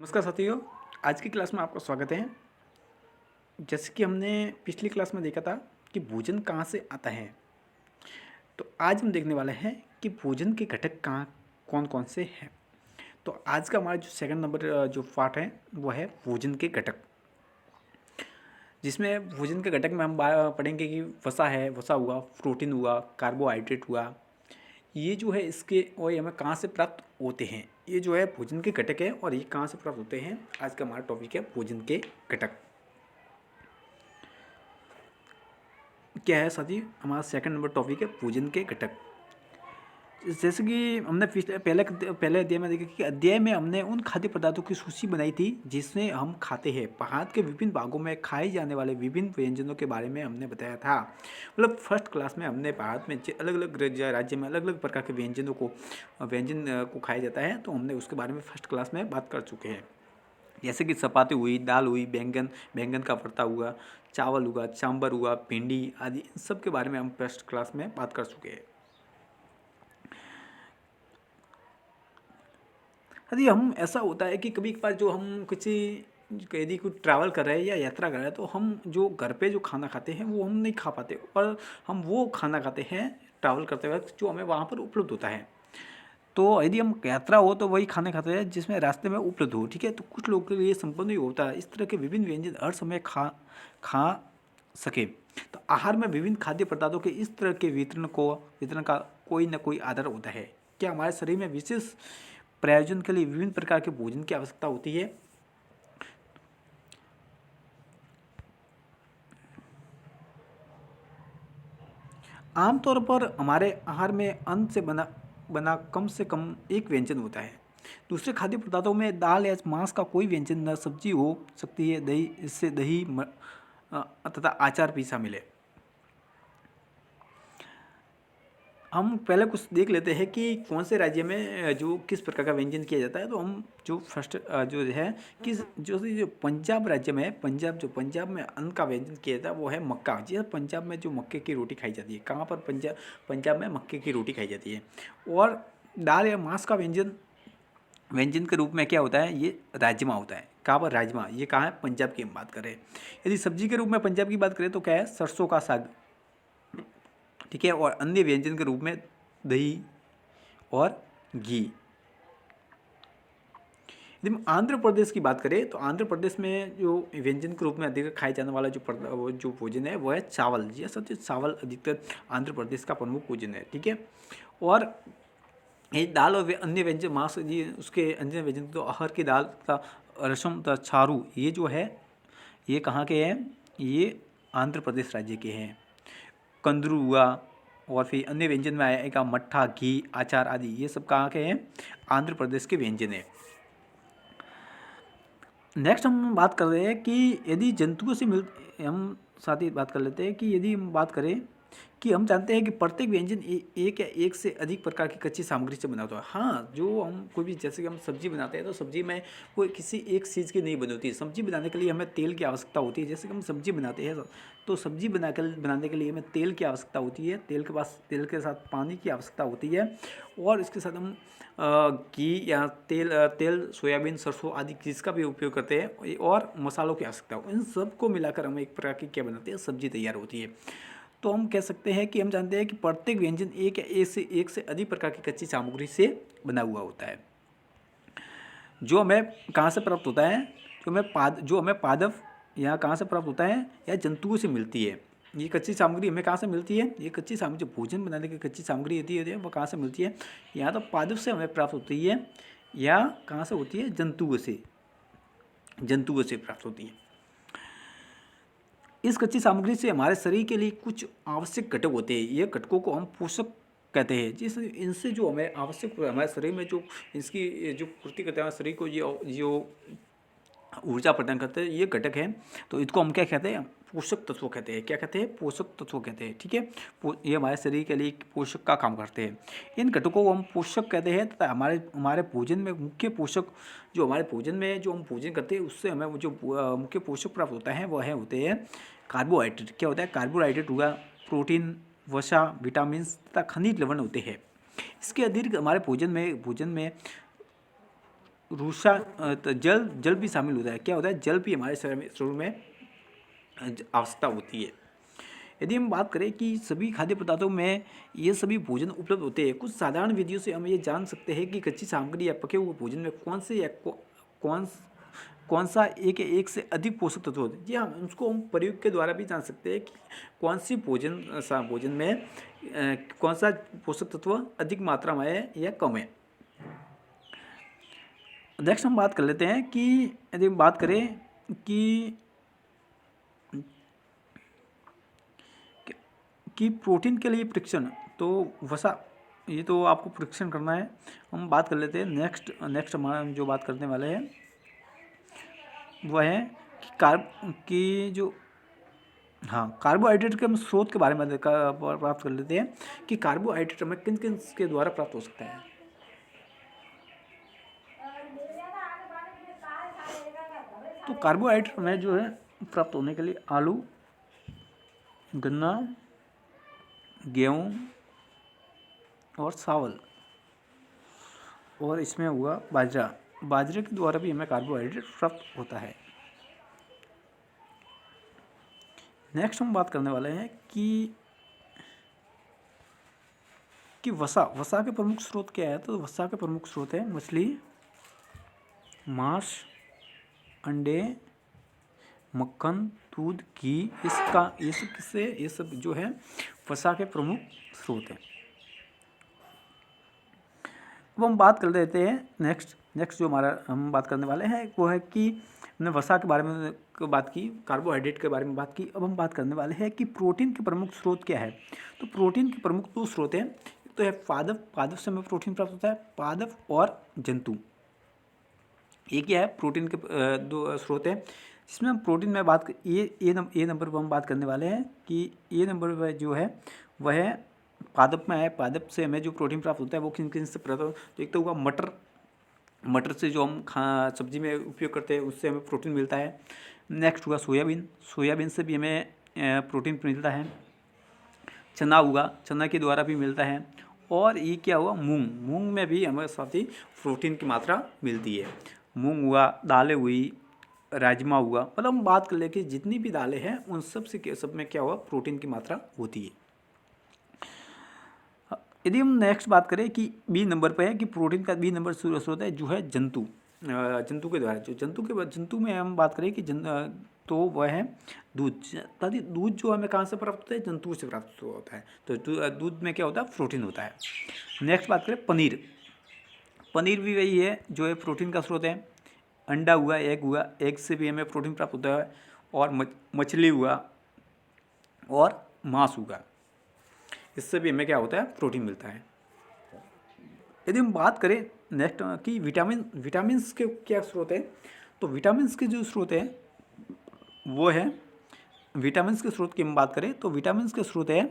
नमस्कार साथियों। आज की क्लास में आपका स्वागत है। जैसे कि हमने पिछली क्लास में देखा था कि भोजन कहाँ से आता है, तो आज हम देखने वाले हैं कि भोजन के घटक कहाँ कौन कौन से हैं। तो आज का हमारा जो सेकंड नंबर जो पार्ट है वो है भोजन के घटक, जिसमें भोजन के घटक में हम पढ़ेंगे कि वसा है, वसा हुआ, प्रोटीन हुआ, कार्बोहाइड्रेट हुआ, ये जो है इसके और ये हमें कहाँ से प्राप्त होते हैं। ये जो है भोजन के घटक है और ये कहाँ से प्राप्त होते हैं। आज का हमारा टॉपिक है भोजन के घटक। क्या है साथी, हमारा सेकंड नंबर टॉपिक है भोजन के घटक। जैसे कि हमने पहले अध्याय में देखा कि अध्याय में हमने उन खाद्य पदार्थों की सूची बनाई थी जिसमें हम खाते हैं। भारत के विभिन्न भागों में खाए जाने वाले विभिन्न व्यंजनों के बारे में हमने बताया था। मतलब फर्स्ट क्लास में हमने भारत में अलग अलग राज्य में अलग अलग प्रकार के व्यंजन को खाया जाता है, तो हमने उसके बारे में फर्स्ट क्लास में बात कर चुके हैं। जैसे कि चपाती हुई, दाल हुई, बैंगन का भरता हुआ, चावल हुआ, सांभर हुआ, भिंडी आदि, इन सब के बारे में हम फर्स्ट क्लास में बात कर चुके हैं। यदि हम ऐसा होता है कि कभी कभार जो हम किसी यदि कोई ट्रैवल कर रहे हैं या यात्रा कर रहे हैं, तो हम जो घर पे जो खाना खाते हैं वो हम नहीं खा पाते, और हम वो खाना खाते हैं ट्रैवल करते वक्त जो हमें वहाँ पर उपलब्ध होता है। तो यदि हम यात्रा हो तो वही खाने खाते हैं जिसमें रास्ते में उपलब्ध हो। ठीक है, तो कुछ लोगों के लिए संभव नहीं होता है इस तरह के विभिन्न व्यंजन हर समय खा सके। तो आहार में विभिन्न खाद्य पदार्थों के इस तरह के वितरण का कोई न कोई आधार होता है। क्या हमारे शरीर में विशेष प्रयोजन के लिए विभिन्न प्रकार के भोजन की आवश्यकता होती है। आमतौर पर हमारे आहार में अन्न से बना बना कम से कम एक व्यंजन होता है। दूसरे खाद्य पदार्थों में दाल या मांस का कोई व्यंजन न सब्जी हो सकती है, दही तथा अचार भी शामिल है। हम पहले कुछ देख लेते हैं कि कौन से राज्य में जो किस प्रकार का व्यंजन किया जाता है। तो हम जो फर्स्ट जो है कि जो पंजाब राज्य में है, पंजाब में अन्न का व्यंजन किया जाता है वो है मक्का। जी हाँ, पंजाब में जो मक्के की रोटी खाई जाती है। कहाँ पर? पंजाब में मक्के की रोटी खाई जाती है। और दाल या मांस का व्यंजन के रूप में क्या होता है, ये राजमा होता है। कहाँ पर? राजमा। ये कहाँ है? पंजाब की हम बात करें। यदि सब्जी के रूप में पंजाब की बात करें तो क्या है? सरसों का साग। ठीक है, और अन्य व्यंजन के रूप में दही और घी। यदि हम आंध्र प्रदेश की बात करें तो आंध्र प्रदेश में जो व्यंजन के रूप में अधिक खाए जाने वाला वो जो भोजन है वो है चावल। जी सत्य, चावल अधिकतर आंध्र प्रदेश का प्रमुख भोजन है। ठीक है, और ये दाल और अन्य व्यंजन मांस, ये उसके अन्य व्यंजन तो अरहर की दाल का रसम तथा चारू, ये जो है ये कहाँ के हैं? ये आंध्र प्रदेश राज्य के हैं। कंदरू हुआ, और फिर अन्य व्यंजन में आएगा मट्ठा, घी, अचार आदि, ये सब कहाँ के हैं? आंध्र प्रदेश के व्यंजन है। नेक्स्ट हम बात कर रहे हैं कि यदि जंतुओं से हम साथ ही बात कर लेते हैं कि यदि हम बात करें कि हम जानते हैं कि प्रत्येक व्यंजन एक या एक से अधिक प्रकार की कच्ची सामग्री से बना होता है। हाँ, जो हम कोई भी, जैसे कि हम सब्जी बनाते हैं तो सब्जी में कोई किसी एक चीज़ की नहीं बनी होती है। सब्जी बनाने के लिए हमें तेल की आवश्यकता होती है। जैसे कि हम सब्जी बनाते हैं तो सब्जी बनाने के लिए हमें तेल की आवश्यकता होती है। तेल के साथ पानी की आवश्यकता होती है, और इसके साथ हम घी या तेल सोयाबीन, सरसों आदि चीज़ का भी उपयोग करते हैं, और मसालों की आवश्यकता हो। इन सब को मिलाकर हम एक प्रकार की क्या बनाते हैं? सब्जी तैयार होती है। तो हम कह सकते हैं कि हम जानते हैं कि प्रत्येक व्यंजन एक या एक से अधिक प्रकार की कच्ची सामग्री से बना हुआ होता है। जो हमें कहाँ से प्राप्त होता है? जो हमें पादप यहाँ कहाँ से प्राप्त होता है? या जंतुओं से मिलती है। ये कच्ची सामग्री हमें कहाँ से मिलती है? ये कच्ची सामग्री जो भोजन बनाने की कच्ची सामग्री होती है वो कहाँ से मिलती है? यहाँ तो पादप से हमें प्राप्त होती है, या कहाँ से होती है? जंतुओं से प्राप्त होती है। इस कच्ची सामग्री से हमारे शरीर के लिए कुछ आवश्यक घटक होते हैं। ये घटकों को हम पोषक कहते हैं। जिस इनसे जो हमें आवश्यक, हमारे शरीर में जो इसकी जो पूर्ति करते हैं, हमारे शरीर को जो ऊर्जा प्रदान करते हैं, ये घटक हैं। तो इसको हम क्या कहते हैं? पोषक तत्व कहते हैं। क्या कहते हैं? पोषक तत्व कहते हैं। ठीक है, ये हमारे शरीर के लिए पोषक का काम करते हैं। इन घटकों को हम पोषक कहते हैं, तथा हमारे भोजन में मुख्य पोषक, जो हमारे भोजन में जो हम भोजन करते हैं उससे हमें वो जो मुख्य पोषक प्राप्त होता है वह होते हैं कार्बोहाइड्रेट। क्या होता है? कार्बोहाइड्रेट हुआ, प्रोटीन, वसा, विटामिन तथा खनिज लवण होते हैं। इसके अतिरिक्त हमारे भोजन में रूसा तो जल जल भी शामिल होता है। क्या होता है, जल भी हमारे शरीर में आवश्यकता होती है। यदि हम बात करें कि सभी खाद्य पदार्थों में ये सभी भोजन उपलब्ध होते हैं, कुछ साधारण विधियों से हम ये जान सकते हैं कि कच्ची सामग्री या पके हुए भोजन में कौन से या कौन कौन सा एक से अधिक पोषक तत्व होते हैं। जी हाँ, उसको हम प्रयोग के द्वारा भी जान सकते हैं कि कौन सी भोजन में कौन सा पोषक तत्व अधिक मात्रा में है या कम है। नेक्स्ट हम बात कर लेते हैं कि यदि हम बात करें कि प्रोटीन के लिए परीक्षण, तो वसा, ये तो आपको परीक्षण करना है। हम बात कर लेते हैं नेक्स्ट हमारा जो बात करने वाले हैं वह है कार्बोहाइड्रेट के हम स्रोत के बारे में प्राप्त कर लेते हैं कि कार्बोहाइड्रेट हमें किन किन के द्वारा प्राप्त हो सकता है। तो कार्बोहाइड्रेट में जो है प्राप्त होने के लिए आलू, गन्ना, गेहूँ और चावल, और इसमें हुआ बाजरे के द्वारा भी हमें कार्बोहाइड्रेट प्राप्त होता है। नेक्स्ट हम बात करने वाले हैं कि वसा के प्रमुख स्रोत क्या है। तो वसा के प्रमुख स्रोत है मछली, मांस, अंडे, मक्खन, दूध, घी। ये सब जो है वसा के प्रमुख स्रोत हैं। अब हम बात कर लेते हैं नेक्स्ट जो हम बात करने वाले हैं वो है कि हमने वसा के बारे में बात की, कार्बोहाइड्रेट के बारे में बात की। अब हम बात करने वाले हैं कि प्रोटीन के प्रमुख स्रोत क्या है। तो प्रोटीन के प्रमुख दो स्रोत हैं, तो है पादप से हमें प्रोटीन प्राप्त होता है, पादप और जंतु। ये क्या है, प्रोटीन के दो स्रोत हैं जिसमें हम प्रोटीन में बात ए नंबर पर हम बात करने वाले हैं कि ए नंबर पर जो है वह पादप में है। पादप से हमें जो प्रोटीन प्राप्त होता है वो किन किन से प्राप्त होता है। तो एक तो हुआ मटर से जो हम सब्जी में उपयोग करते हैं उससे हमें प्रोटीन मिलता है। नेक्स्ट हुआ सोयाबीन से भी हमें प्रोटीन मिलता है। चना के द्वारा भी मिलता है। और ये क्या हुआ, मूंग में भी हमें साथ ही प्रोटीन की मात्रा मिलती है। मूंग हुआ, दालें हुई, राजमा हुआ, मतलब हम बात कर ले कि जितनी भी दालें हैं उन सब में क्या हुआ, प्रोटीन की मात्रा होती है। यदि हम नेक्स्ट बात करें कि बी नंबर पर है कि प्रोटीन का बी नंबर स्रोत है जो है जंतु के द्वारा। जो जंतु में हम बात करें कि तो वह है दूध जो हमें कहाँ से प्राप्त होता है, जंतुओं से प्राप्त होता है। तो दूध में क्या होता है, प्रोटीन होता है। नेक्स्ट बात करें पनीर भी वही है जो है प्रोटीन का स्रोत है। अंडा हुआ, एग से भी हमें प्रोटीन प्राप्त होता है। और मछली हुआ और मांस हुआ, इससे भी हमें क्या होता है, प्रोटीन मिलता है। यदि हम बात करें नेक्स्ट कि विटामिन के क्या स्रोत है, तो विटामिन के जो स्रोत है वो है, विटामिन के स्रोत की हम बात करें तो विटामिन के स्रोत है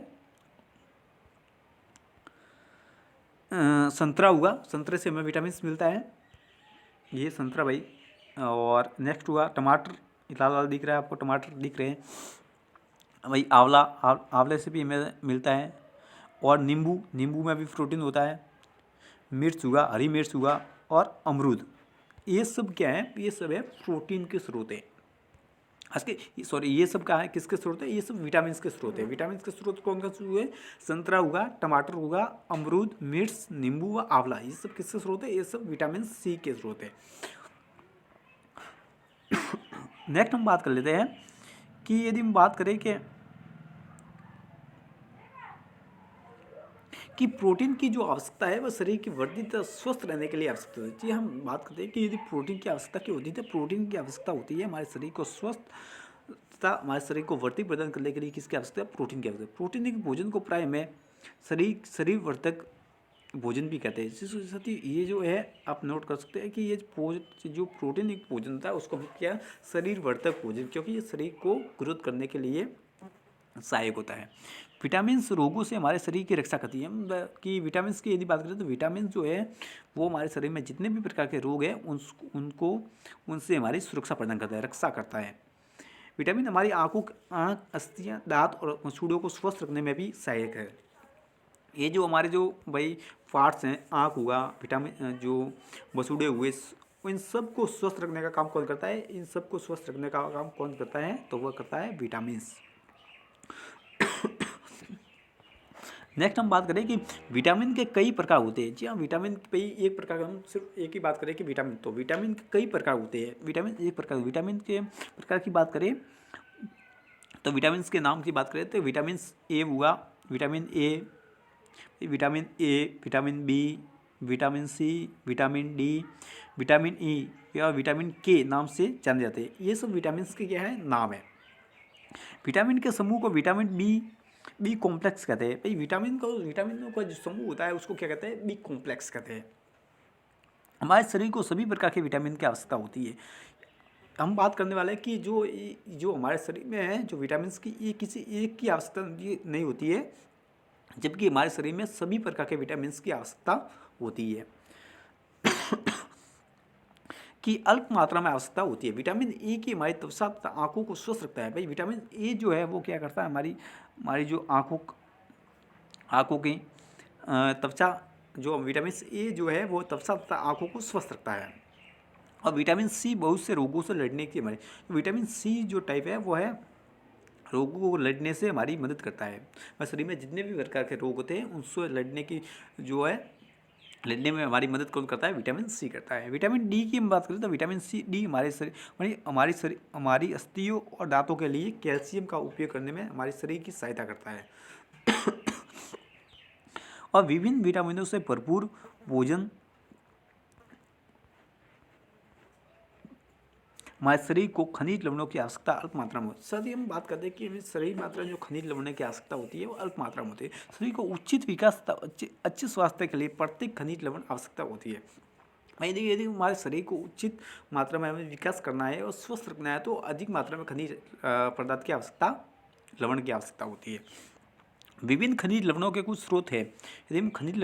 संतरा हुआ, संतरे से हमें विटामिन मिलता है, ये संतरा भाई। और नेक्स्ट हुआ टमाटर, लाल दिख रहा है आपको, टमाटर दिख रहे हैं भाई। आंवले से भी हमें मिलता है। और नींबू में भी प्रोटीन होता है। मिर्च हुआ, हरी मिर्च हुआ और अमरूद, ये सब क्या है, ये सब है प्रोटीन के स्रोत है। ये सब क्या है, किसके स्रोत है, ये सब विटामिन के स्रोत है। विटामिन के स्रोत कौन कौन से हुए, संतरा हुआ, टमाटर हुआ, अमरूद, मिर्च, नींबू व आंवला, ये सब किसके स्रोत है, ये सब विटामिन सी के स्रोत है। नेक्स्ट हम बात कर लेते हैं कि यदि हम बात करें कि प्रोटीन की जो आवश्यकता है वह शरीर की वर्धित स्वस्थ रहने के लिए आवश्यकता होती है। हम बात करते हैं कि यदि प्रोटीन की आवश्यकता क्यों होती है, तो प्रोटीन की आवश्यकता होती है हमारे शरीर को स्वस्थ तथा हमारे शरीर को वर्धित प्रदान करने के लिए। किसकी आवश्यकता है, प्रोटीन की आवश्यकता। प्रोटीन एक भोजन को प्राय में शरीर वर्धक भोजन भी कहते हैं। साथ ही ये जो है आप नोट कर सकते हैं कि ये जो प्रोटीन एक भोजन होता है उसको हम क्या, शरीर वर्धक भोजन, क्योंकि ये शरीर को ग्रोथ करने के लिए सहायक होता है। विटामिन रोगों से हमारे शरीर की रक्षा करती है। कि विटामिन की यदि बात करें तो विटामिन जो है वो हमारे शरीर में जितने भी प्रकार के रोग हैं उनसे हमारी सुरक्षा प्रदान करता है, रक्षा करता है। विटामिन हमारी आँख, अस्थियाँ, दांत और मसूड़ों को स्वस्थ रखने में भी सहायक है। ये जो हमारे जो भाई पार्ट्स हैं, आँख हुआ, विटामिन जो मसूड़े हुए इन सब को स्वस्थ रखने का काम कौन करता है? इन सब को स्वस्थ रखने का काम कौन करता है? तो वह करता है विटामिन। नेक्स्ट हम बात करें कि विटामिन के कई प्रकार होते हैं। जी हाँ, विटामिन कई एक प्रकार का, हम सिर्फ एक ही बात करें कि विटामिन, तो विटामिन के कई प्रकार होते हैं। विटामिन एक प्रकार, विटामिन के प्रकार की बात करें तो विटामिन के नाम की बात करें तो विटामिन ए हुआ, vitamin A, vitamin B, vitamin C, vitamin D, vitamin E या विटामिन के नाम से जाने जाते हैं। ये सब विटामिन के क्या है? नाम है। विटामिन के समूह को विटामिन बी कॉम्प्लेक्स कहते हैं। भाई विटामिनों का जो समूह होता है उसको क्या कहते हैं? बी कॉम्प्लेक्स कहते हैं। हमारे शरीर को सभी प्रकार के विटामिन की आवश्यकता होती है। हम बात करने वाले हैं कि जो हमारे शरीर में है जो विटामिन की, ये किसी एक की आवश्यकता नहीं होती है, जबकि हमारे शरीर में सभी प्रकार के विटामिन की आवश्यकता होती है कि अल्प मात्रा में आवश्यकता होती है। विटामिन ए की हमारी त्वचा तथा आँखों को स्वस्थ रखता है। भाई विटामिन ए जो है वो क्या करता है? हमारी जो आँखों की त्वचा, जो विटामिन ए जो है वो त्वचा तथा आँखों को स्वस्थ रखता है। और विटामिन सी बहुत से रोगों से लड़ने की हमारी, विटामिन सी जो टाइप है वो है रोगों को लड़ने से हमारी मदद करता है। हमारे शरीर में जितने भी प्रकार के रोग होते हैं उनसे लड़ने की जो है, लड़ने में हमारी मदद कौन करता है? विटामिन सी करता है। विटामिन डी की हम बात करें तो विटामिन सी डी हमारी अस्थियों और दांतों के लिए कैल्शियम का उपयोग करने में हमारे शरीर की सहायता करता है। और विभिन्न विटामिनों से भरपूर भोजन हमारे शरीर को खनिज लवणों की आवश्यकता अल्प मात्रा में होती है। सर हम बात करते हैं कि हमें शरीर मात्रा जो खनिज लवणों की आवश्यकता होती है वो अल्प मात्रा में होती है। शरीर को उचित विकास तथा अच्छे स्वास्थ्य के लिए प्रत्येक खनिज लवण आवश्यकता होती है। यदि हमारे शरीर को उचित मात्रा में हमें विकास करना है और स्वस्थ रखना है तो अधिक मात्रा में खनिज पदार्थ की आवश्यकता, लवण की आवश्यकता होती है। विभिन्न खनिज लवणों के कुछ स्रोत है। यदि हम खनिज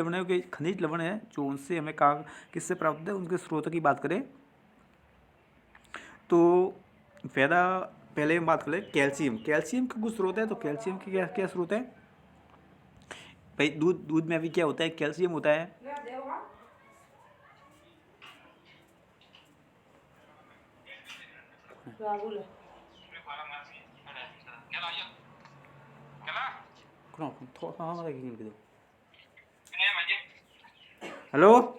लवण है जो उनसे हमें कहा किससे प्राप्त होते हैं, उनके स्रोतों की बात करें तो पहले हम बात करें कैल्शियम के कुछ स्रोत है। तो कैल्शियम के क्या क्या स्रोत है? भाई दूध में अभी क्या होता है? कैल्शियम होता है। हेलो।